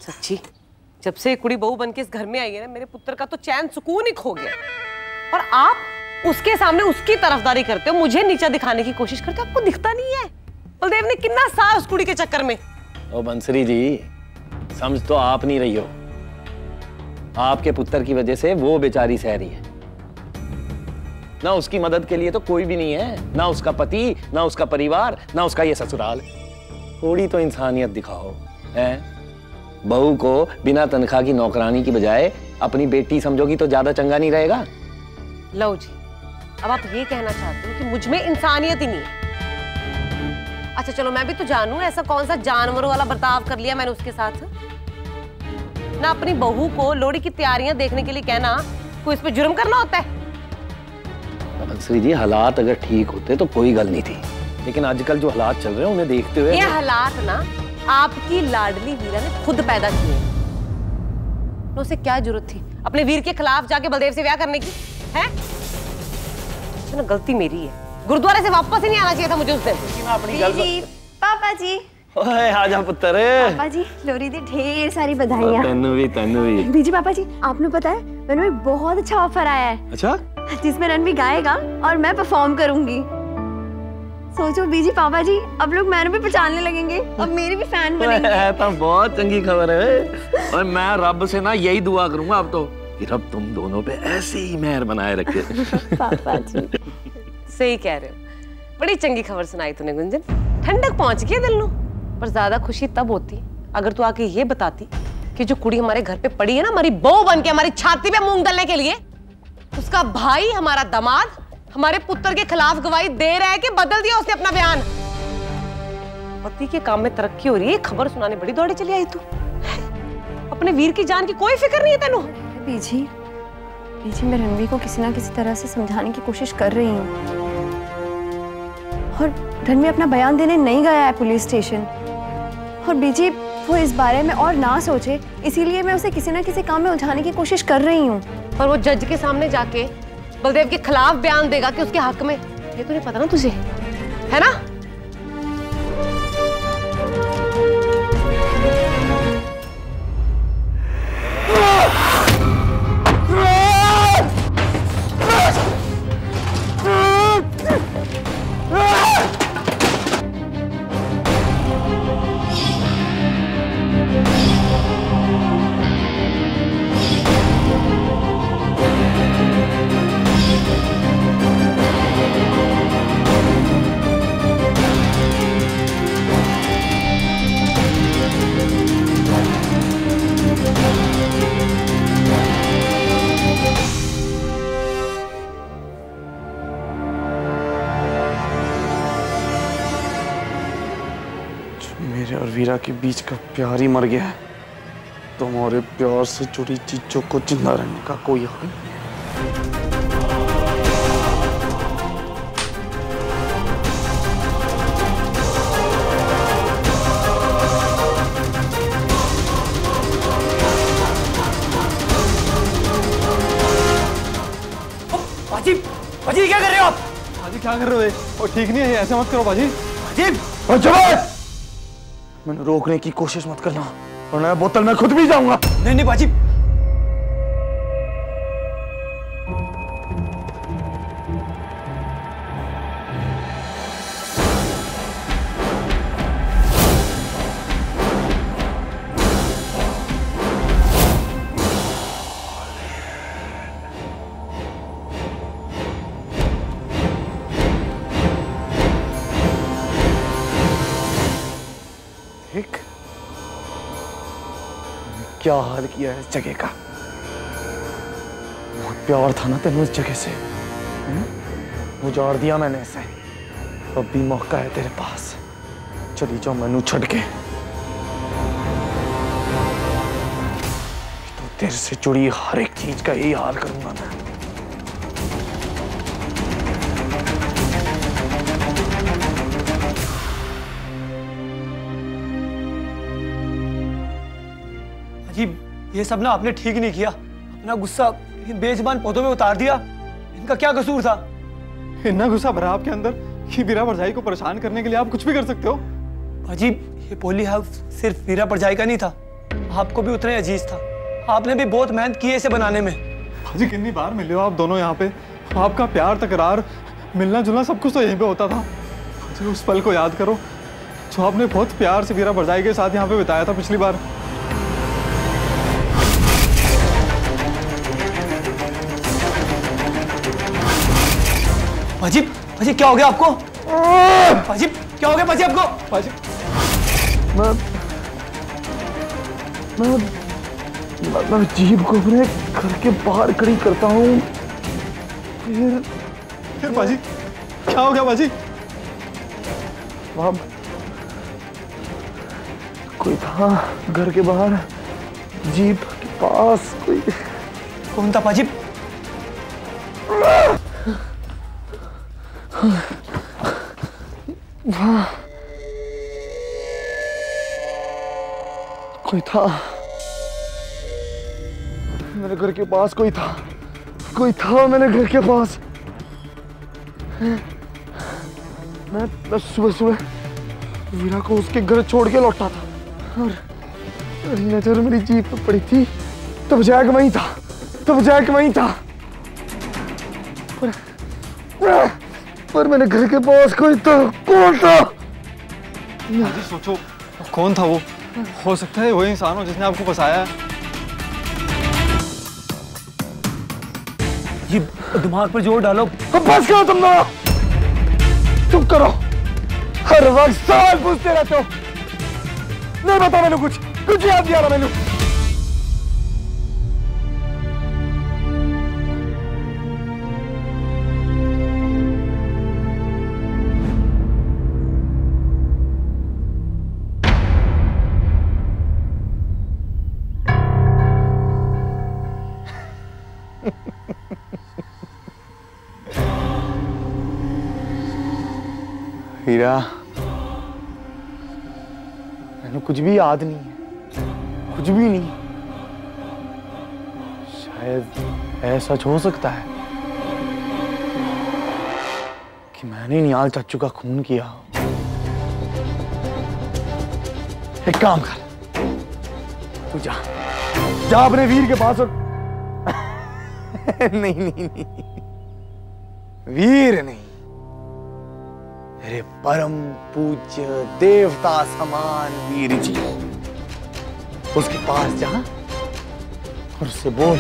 सच्ची जब से कुड़ी बहू बन के इस घर में आई है ना, मेरे पुत्र का तो चैन सुकून ही खो गया। और आप उसके सामने उसकी तरफदारी करते हो, मुझे नीचा दिखाने की कोशिश करते हो। आपको दिखता नहीं है बलदेव ने कितना साल उस कुड़ी के चक्कर में। ओ बंसरी जी, समझ तो आप नहीं रही हो। आपके पुत्र की वजह से वो बेचारी सह रही है ना। उसकी मदद के लिए तो कोई भी नहीं है, ना उसका पति, ना उसका परिवार, ना उसका ये ससुराल। थोड़ी तो इंसानियत दिखाओ। हैं? बहू को बिना तनख्वाह की नौकरानी की बजाय अपनी बेटी समझोगी तो ज्यादा चंगा नहीं रहेगा? लो जी, अब आप ये कहना चाहते हो कि मुझ में इंसानियत ही नहीं है। अच्छा चलो मैं भी तो जानूं, ऐसा कौन सा जानवरों वाला बर्ताव कर लिया मैंने उसके साथ? ना अपनी बहू को लोहड़ी की तैयारियां देखने के लिए कहना कोई इस पे जुर्म करना होता है? बंसरी जी, हालात अगर ठीक होते तो कोई गल नहीं थी, लेकिन आजकल जो हालात चल रहे हैं उन्हें देखते हुए ये हालात ना आपकी लाडली वीरा ने खुद पैदा किए। तो उसे क्या जरूरत थी अपने वीर के खिलाफ जाके बलदेव से ब्याह करने की? है तो गलती मेरी है। गुरुद्वारे से वापस ही नहीं आना चाहिए था मुझे उस दिन। जी, पापा जी। ओए आजा पुत्र। पापा जी लोहड़ी दी ढेर सारी बधाइयां। तन्नू भी। बीजी पापा जी, आपने पता है मैंने एक बहुत अच्छा ऑफर आया है। अच्छा? जिसमें रणवी गाएगा और मैं परफॉर्म करूंगी। सोचो बीजी पापा जी, अब लोग मैंने भी पहचानने लगेंगे, अब मेरे भी फैन बनेंगे। तो बहुत चंगी खबर है। और मैं रब से ना यही दुआ करूंगा अब तो कि रब तुम दोनों पे ऐसे ही मेहर बनाए रखे। पापा जी सही कह रहे हो, बड़ी चंगी खबर सुनाई तूने गुंजन। ठंडक पहुंच गई दिल नू। पर ज्यादा खुशी तब होती अगर तू आके ये बताती कि जो कुड़ी हमारे घर पे पड़ी है ना, हमारी बहू बन के हमारी छाती पे मूंग दलने के लिए, उसका भाई हमारा दामाद हमारे पुत्र के खिलाफ गवाही दे रहा है कि बदल दिया उसने अपना बयान। पति के काम में तरक्की हो रही है, खबर सुनाने बड़ी दौड़े चली आई तू। अपने वीर की जान की कोई फिक्र नहीं है तेनू? बीजी मैं रणवी को किसी ना किसी तरह से समझाने की कोशिश कर रही हूँ। और रणवी अपना बयान देने नहीं गया है पुलिस स्टेशन। और बीजी वो इस बारे में और ना सोचे, इसीलिए मैं उसे किसी ना किसी काम में उलझाने की कोशिश कर रही हूँ। और वो जज के सामने जाके बलदेव के खिलाफ बयान देगा कि उसके हक में, ये तो नहीं पता ना तुझे, है ना? मेरे और वीरा के बीच का प्यार ही मर गया है, तो हमारे प्यार से जुड़ी चीजों को जिंदा रहने का कोई हक नहीं है। बाजी क्या कर रहे हो आप? बाजी क्या कर रहे हो? और ठीक नहीं है, ऐसे मत करो बाजी। बाजी मैंने रोकने की कोशिश मत करना, वरना बोतल में खुद भी जाऊंगा। नहीं बाजी, क्या हाल किया है इस जगह का। बहुत प्यार था ना तेनू इस जगह से, उजाड़ दिया मैंने इसे। अब भी मौका है तेरे पास, चली जाओ मैनू छड़ के। तो तेरे से जुड़ी हर एक चीज का यही हाल करूंगा मैं। ये सब ना आपने ठीक नहीं किया। अपना गुस्सा इन बेजुबान पौधों में उतार दिया। इनका क्या कसूर था? इतना गुस्सा भरा आपके अंदर कि वीरा परछाई को परेशान करने के लिए आप कुछ भी कर सकते हो। बाजी, ये पोली हाउस सिर्फ वीरा परछाई का नहीं था, आपको भी उतना ही अजीज था। आपने भी बहुत मेहनत की है इसे बनाने में। भाजी कितनी बार मिले हो आप दोनों यहाँ पे, आपका प्यार तकरार मिलना जुलना सब कुछ तो यहीं पे होता था। भाजी उस पल को याद करो जो आपने बहुत प्यार से वीरा भरजाई के साथ यहाँ पे बिताया था पिछली बार। भाजी भाजी क्या हो गया आपको? भाजी क्या हो गया भाजी आपको? भाजी मैं जीभ को अपने घर के बाहर खड़ी करता हूँ, फिर बाजी क्या हो गया बाजी? वहाँ कोई था घर के बाहर, जीभ के पास कोई। कौन था बाजी? वहाँ कोई था मेरे घर के पास, कोई था मेरे घर के पास। मैं सुबह वीरा को उसके घर छोड़ के लौटा था और नजर मेरी जीभ पे पड़ी थी, तब जैक वहीं था, पर मेरे घर के पास कोई था। कौन था? जी सोचो कौन था वो? हो सकता है वही इंसान हो जिसने आपको फंसाया है। ये दिमाग पर जोर डालो। बस करो तुम लोग, चुप करो। हर वक्त सवाल पूछते रहते हो। नहीं बता मैंने कुछ याद नहीं आ रहा मैंने। हीरा मैंने कुछ भी याद नहीं है, कुछ भी नहीं। शायद ऐसा हो सकता है कि मैंने निहाल चाचू का खून किया। एक काम कर, तू जा अपने वीर के पास और नहीं, वीर नहीं, मेरे परम पूज्य देवता समान वीर जी, उसके पास जा और उससे बोल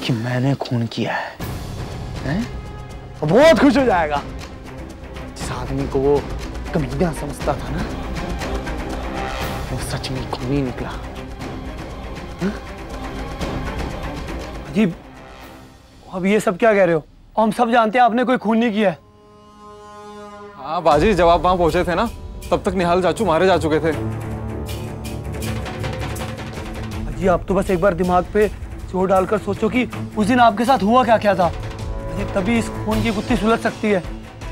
कि मैंने खून किया है? वो बहुत खुश हो जाएगा। जिस आदमी को वो कमीना समझता था ना, वो सच में खूनी निकला। अजीब, अब ये सब क्या कह रहे हो? हम सब जानते हैं आपने कोई खून नहीं किया है। हाँ बाजी, जब आप वहां पहुंचे थे ना, तब तक निहाल चाचू मारे जा चुके थे। अजी आप तो बस एक बार दिमाग पे जोर डालकर सोचो कि उस दिन आपके साथ हुआ क्या था। अजी तभी इस खून की गुत्थी सुलझ सकती है।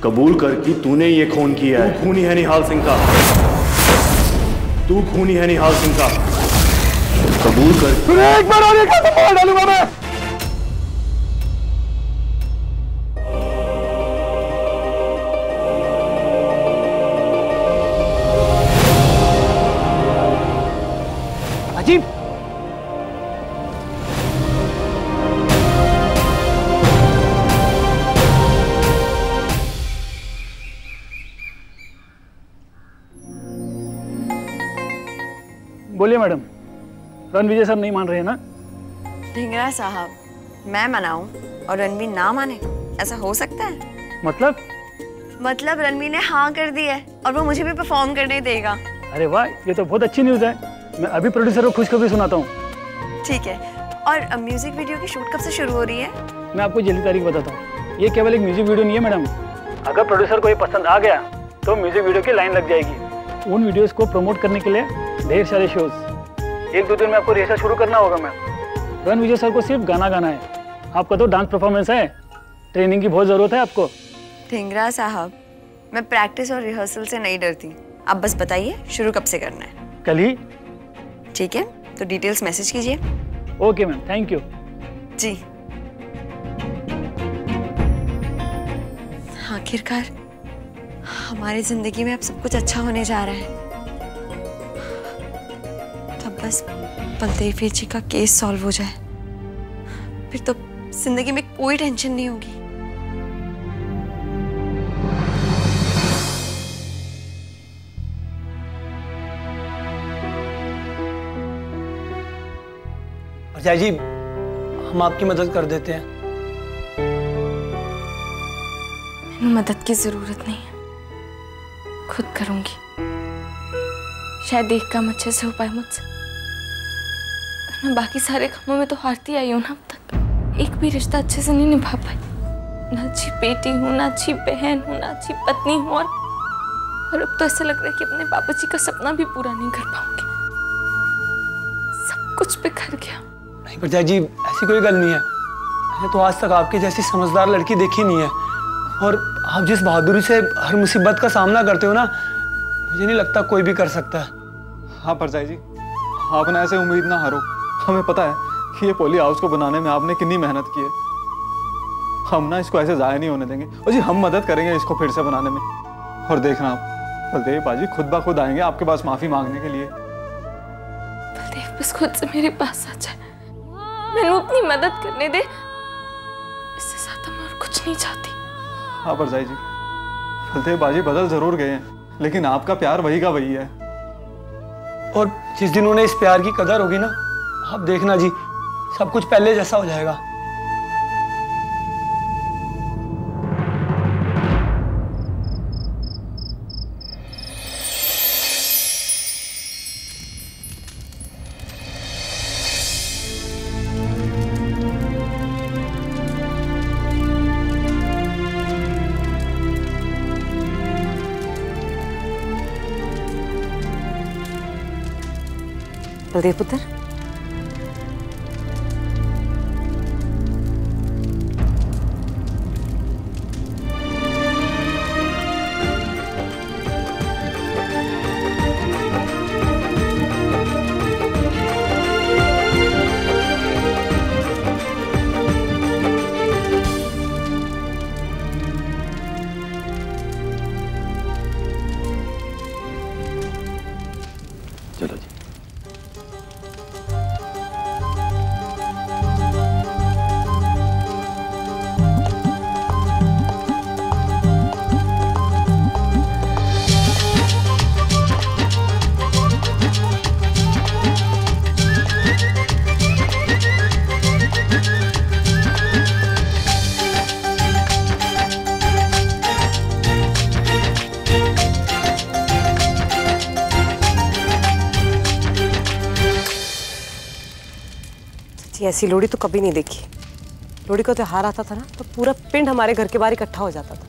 कबूल कर कि तूने ये खून किया है। तू खूनी है निहाल सिंह का, तू खूनी है निहाल सिंह का। कबूल कर। एक बार और एक हाथ मार डालूंगा मैं। अजीब, बोलिए मैडम, रणविजय सर नहीं मान रहे हैं ना? ढिंगरा साहब, मैं मनाऊं और रणवीर ना माने, ऐसा हो सकता है? मतलब रणवीर ने हाँ कर दी है और वो मुझे भी परफॉर्म करने देगा। अरे वाह, ये तो बहुत अच्छी न्यूज़ है। मैं अभी प्रोड्यूसर को खुशखबरी सुनाता हूँ। ठीक है, और म्यूजिक वीडियो की शूट कब से शुरू हो रही है? मैं आपको जल्दी तारीख बताता हूँ। ये केवल एक म्यूजिक वीडियो नहीं है मैडम, अगर प्रोड्यूसर को ये पसंद आ गया तो म्यूजिक वीडियो की लाइन लग जाएगी। उन वीडियोस को प्रमोट करने के लिए ढेर सारे शोज, 1-2 दिन में आपको रिहर्सल शुरू करना होगा मैम। रणविजय सर को सिर्फ गाना गाना है, आपका तो डांस परफॉर्मेंस है, ट्रेनिंग की बहुत ज़रूरत है आपको। ढिंगरा साहब, मैं प्रैक्टिस और रिहर्सल से नहीं डरती, आप बस बताइए शुरू कब से करना है? कल ही। ठीक है, तो डिटेल्स मैसेज कीजिए। Okay ma'am, thank you. जी। आखिरकार हमारी जिंदगी में अब सब कुछ अच्छा होने जा रहा है। तो बस बलदेव वीर जी का केस सॉल्व हो जाए, फिर तो जिंदगी में कोई टेंशन नहीं होगी। अजय जी, हम आपकी मदद कर देते हैं। मैंने मदद की जरूरत नहीं है, खुद करूंगी। शायद एक काम अच्छे से हो पाए मुझसे, वरना बाकी सारे कामों में तो हारती आई हूं ना अब तक। एक भी रिश्ता अच्छे से नहीं निभा पाई। ना अच्छी बेटी हूँ, ना अच्छी बहन हूँ, ना अच्छी पत्नी हूँ, और अब तो ऐसा लग रहा है कि अपने बाबा जी का सपना भी पूरा नहीं कर पाऊंगी। सब कुछ बिखर गया। नहीं प्रजा जी, ऐसी कोई गल नहीं है। मैंने तो आज तक आपके जैसी समझदार लड़की देखी नहीं है, और आप जिस बहादुरी से हर मुसीबत का सामना करते हो ना, मुझे नहीं लगता कोई भी कर सकता है। हाँ परजाई जी, आप ना ऐसे उम्मीद ना हारो। हमें पता है कि ये पॉली हाउस को बनाने में आपने कितनी मेहनत की है। हम ना इसको ऐसे जाया नहीं होने देंगे, और जी हम मदद करेंगे इसको फिर से बनाने में। और देखना आप, बलदेव बाजी खुद ब खुद आएंगे आपके पास माफी मांगने के लिए। बलदेव बस खुद से मेरे पास आ जाए, मैंने अपनी मदद करने दे। इससे ज्यादा मैं और कुछ नहीं चाहती। हाँ परजाई जी, बलदेव बाजी बदल जरूर गए हैं, लेकिन आपका प्यार वही का वही है। और जिस दिन उन्हें इस प्यार की कदर होगी ना, आप देखना जी, सब कुछ पहले जैसा हो जाएगा। बलदेव पुत्र, चलो जी। ऐसी लोहड़ी तो कभी नहीं देखी। लोहड़ी का त्योहार आता था ना, तो पूरा पिंड हमारे घर के बाहर इकट्ठा हो जाता था।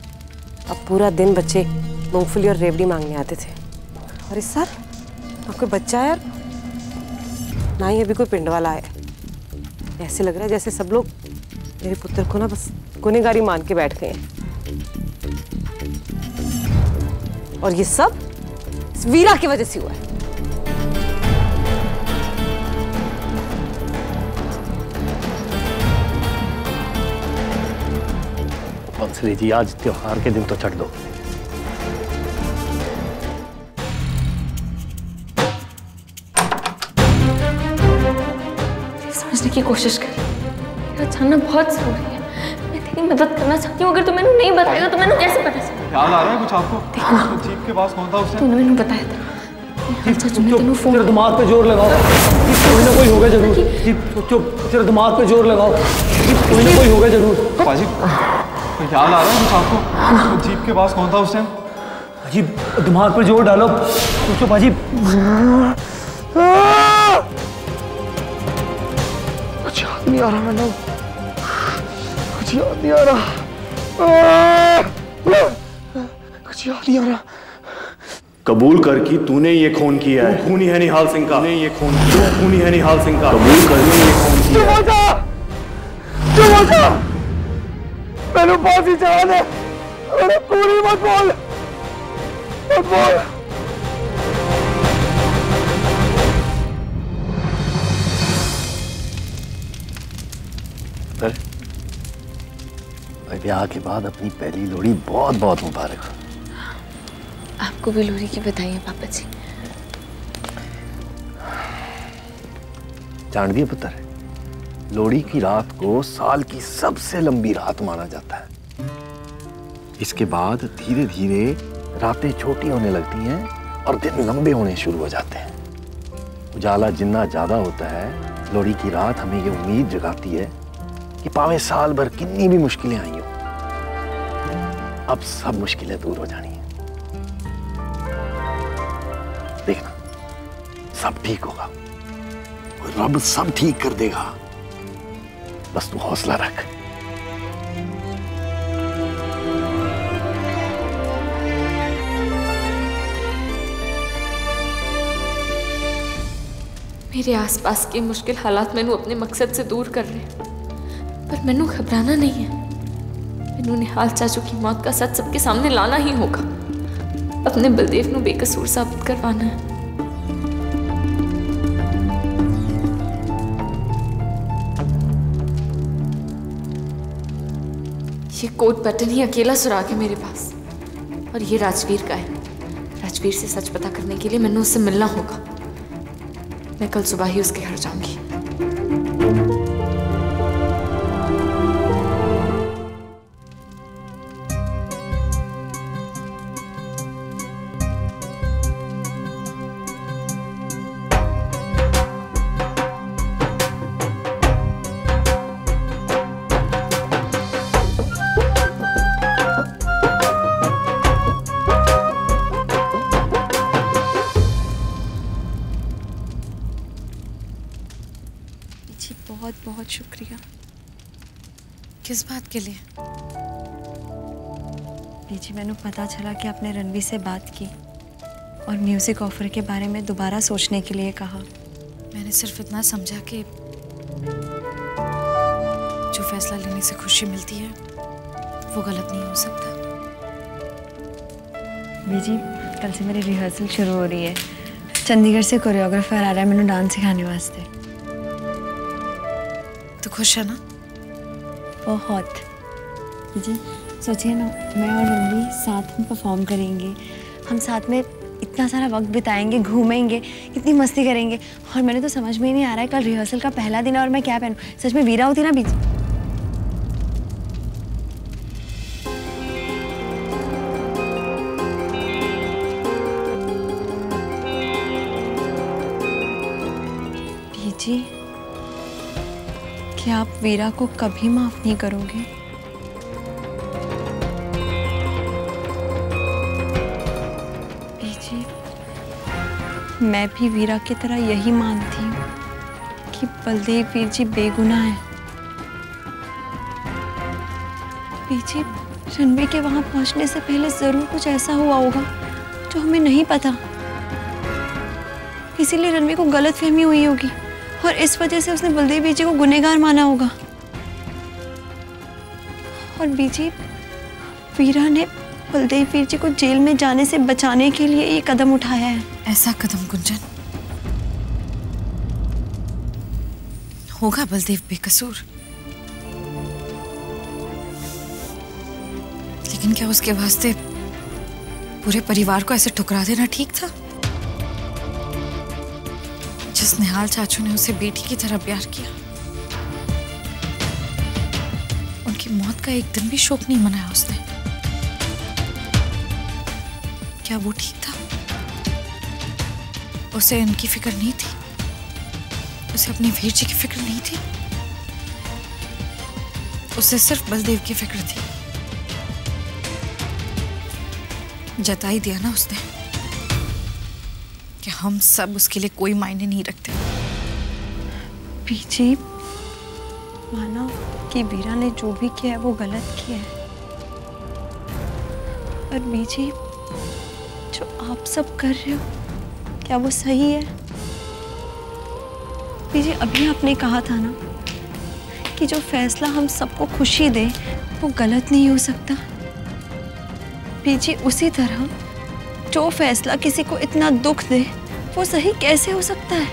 अब पूरा दिन बच्चे मूंगफली और रेवड़ी मांगने आते थे। और इस साल ना कोई बच्चा है, ना ही अभी कोई पिंड वाला है। ऐसे लग रहा है जैसे सब लोग मेरे पुत्र को ना बस गुनहगारी मान के बैठ गए हैं। और ये सब इस वीरा की वजह से हुआ है। बंसली जी, आज त्योहार के दिन तो छੱਡ दो। समझने की कोशिश कर, मेरा जानना बहुत जरूरी है। मैं तेरी मदद करना चाहती हूँ। अगर तू मैंने नहीं बताएगा तो मैंने कैसे पता चलेगा? याद आ रहा है कुछ आपको? देखना, तो जीप के पास कौन था उसने? तूने मैंने बताया था। तेनू फोन तेरे दिमाग पे जोर लगाओ, कोई ना कोई होगा जरूर। चुप, तेरे दिमाग पे जोर लगाओ, कोई ना कोई होगा जरूर। बाजी, याद आ रहा है कुछ आपको? तो जीप के पास कौन था उस टाइम? बाजी, दिमाग पे जोर डालो, सोचो बाजी। कुछ याद नहीं आ रहा मैंने, कुछ याद नहीं आ रहा, कुछ याद नहीं आ रहा। कबूल कर कि तूने ये खून किया है। खूनी है निहाल सिंह का। तूने ये खून किया। खूनी है निहाल सिंह का। कबूल कर तूने ये खून किया है। मैंने फांसी चढ़ा दे, मैंने पूरी मत बोल, मत बोल। ब्याह के बाद अपनी पहली लोहड़ी बहुत बहुत मुबारक हो। आपको भी लोहड़ी की बधाई है पापा जी। जानवी पुत्र, लोहड़ी की रात को साल की सबसे लंबी रात माना जाता है। इसके बाद धीरे धीरे रातें छोटी होने लगती हैं और दिन लंबे होने शुरू हो जाते हैं। उजाला जितना ज्यादा होता है, लोहड़ी की रात हमें ये उम्मीद जगाती है कि पावे साल भर कितनी भी मुश्किलें आई हो, अब सब मुश्किलें दूर हो जानी है। देखना, सब ठीक होगा, रब सब ठीक कर देगा, बस तू हौसला रख। मेरे आसपास के मुश्किल हालात मैनू अपने मकसद से दूर कर रहे हैं, पर मैनू घबराना नहीं है। मैनू निहाल चाचू की मौत का सच सबके सामने लाना ही होगा। अपने बलदेव नू बेकसूर साबित करवाना है। ये कोट बटन ही अकेला सुराग है मेरे पास, और ये राजवीर का है। राजवीर से सच पता करने के लिए मैंने उससे मिलना होगा। मैं कल सुबह ही उसके घर जाऊंगी। बहुत बहुत शुक्रिया। किस बात के लिए? जी मैंने पता चला कि आपने रणवीर से बात की और म्यूजिक ऑफर के बारे में दोबारा सोचने के लिए कहा। मैंने सिर्फ इतना समझा कि जो फैसला लेने से खुशी मिलती है वो गलत नहीं हो सकता। जी कल से मेरी रिहर्सल शुरू हो रही है। चंडीगढ़ से कोरियोग्राफर आ रहा है मैंने डांस सिखाने वास्ते। तो खुश है ना? बहुत। जी सोचिए ना, मैं और रणवीर साथ में परफॉर्म करेंगे, हम साथ में इतना सारा वक्त बिताएंगे, घूमेंगे, कितनी मस्ती करेंगे। और मैंने तो समझ में ही नहीं आ रहा है कल रिहर्सल का पहला दिन है और मैं क्या पहनूं। सच में वीरा होती ना बीच। जी क्या आप वीरा को कभी माफ नहीं करोगे? जी मैं भी वीरा की तरह यही मानती हूँ कि बलदेव वीर जी बेगुनाह है। जी रणवीर के वहां पहुंचने से पहले जरूर कुछ ऐसा हुआ होगा जो हमें नहीं पता, इसीलिए रणवीर को गलतफहमी हुई होगी और इस वजह से उसने बलदेव बीजी को गुनहगार माना होगा। और बीजी वीरा ने बलदेव वीर जी को जेल में जाने से बचाने के लिए ये कदम उठाया है। ऐसा कदम गुंजन? होगा बलदेव बेकसूर, लेकिन क्या उसके वास्ते पूरे परिवार को ऐसे ठुकरा देना ठीक था? जिस निहाल चाचू ने उसे बेटी की तरह प्यार किया, उनकी मौत का एक दिन भी शोक नहीं मनाया उसने। क्या वो ठीक था? उसे उनकी फिक्र नहीं थी? उसे अपने वीर जी की फिक्र नहीं थी? उसे सिर्फ बलदेव की फिक्र थी। जता ही दिया ना उसने कि हम सब उसके लिए कोई मायने नहीं रखते। बीजी मानो कि वीरा ने जो भी किया है वो गलत किया है, पर बीजी जो आप सब कर रहे हो क्या वो सही है? बीजी अभी आपने कहा था ना कि जो फैसला हम सबको खुशी दे वो गलत नहीं हो सकता। बीजी उसी तरह जो फैसला किसी को इतना दुख दे वो सही कैसे हो सकता है?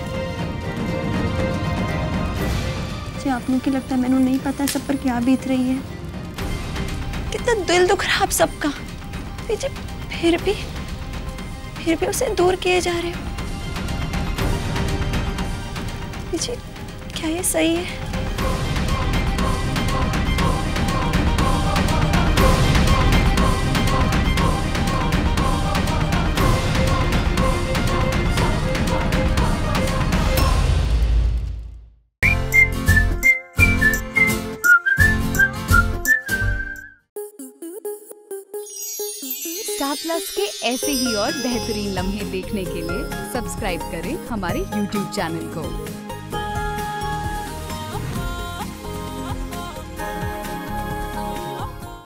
जी आपने की लगता है मैंने नहीं पता सब पर क्या बीत रही है, कितना दिल दुख रहा आप सबका। बीजी फिर भी उसे दूर किए जा रहे हो। बीजी क्या ये सही है? स्टार प्लस के ऐसे ही और बेहतरीन लम्हे देखने के लिए सब्सक्राइब करें हमारे YouTube चैनल को।